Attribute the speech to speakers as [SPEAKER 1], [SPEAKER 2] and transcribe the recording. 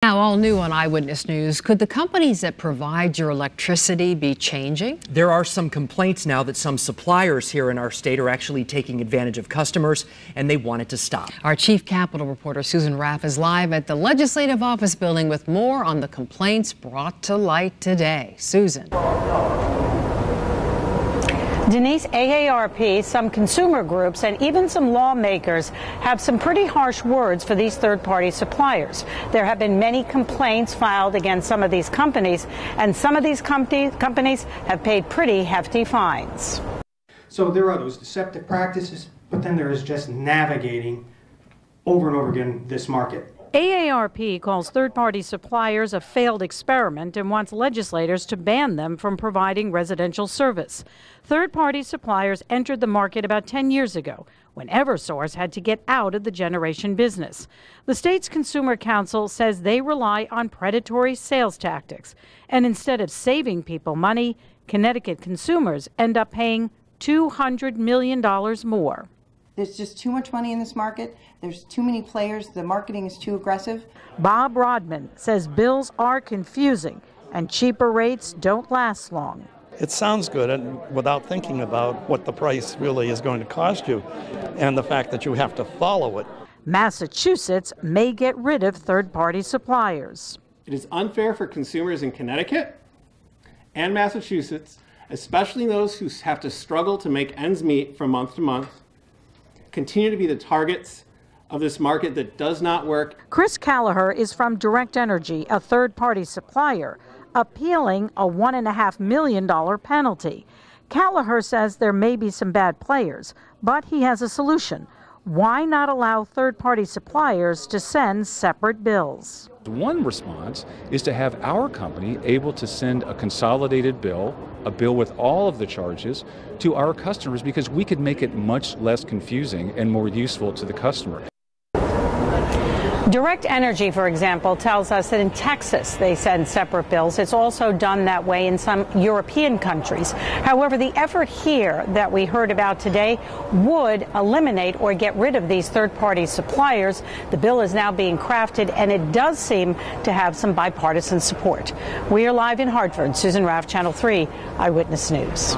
[SPEAKER 1] Now, all new on Eyewitness News, could the companies that provide your electricity be changing?
[SPEAKER 2] There are some complaints now that some suppliers here in our state are actually taking advantage of customers, and they want it to stop.
[SPEAKER 1] Our chief Capitol reporter Susan Raff is live at the Legislative Office building with more on the complaints brought to light today. Susan.
[SPEAKER 3] Denise, AARP, some consumer groups, and even some lawmakers have some pretty harsh words for these third-party suppliers. There have been many complaints filed against some of these companies, and some of these companies have paid pretty hefty fines.
[SPEAKER 4] So there are those deceptive practices, but then there is just navigating over and over again this market.
[SPEAKER 3] AARP calls third-party suppliers a failed experiment and wants legislators to ban them from providing residential service. Third-party suppliers entered the market about 10 years ago when Eversource had to get out of the generation business. The state's Consumer Council says they rely on predatory sales tactics, and instead of saving people money, Connecticut consumers end up paying $200 million more.
[SPEAKER 5] There's just too much money in this market. There's too many players. The marketing is too aggressive.
[SPEAKER 3] Bob Rodman says bills are confusing and cheaper rates don't last long.
[SPEAKER 6] It sounds good and without thinking about what the price really is going to cost you and the fact that you have to follow it.
[SPEAKER 3] Massachusetts may get rid of third-party suppliers.
[SPEAKER 7] It is unfair for consumers in Connecticut and Massachusetts, especially those who have to struggle to make ends meet from month to month, continue to be the targets of this market that does not work.
[SPEAKER 3] Chris Callagher is from Direct Energy, a third-party supplier, appealing a $1.5 million penalty. Callagher says there may be some bad players, but he has a solution. Why not allow third-party suppliers to send separate bills?
[SPEAKER 8] One response is to have our company able to send a consolidated bill, a bill with all of the charges, to our customers, because we could make it much less confusing and more useful to the customer.
[SPEAKER 3] Direct Energy, for example, tells us that in Texas they send separate bills. It's also done that way in some European countries. However, the effort here that we heard about today would eliminate or get rid of these third-party suppliers. The bill is now being crafted, and it does seem to have some bipartisan support. We are live in Hartford. Susan Raff, Channel 3 Eyewitness News.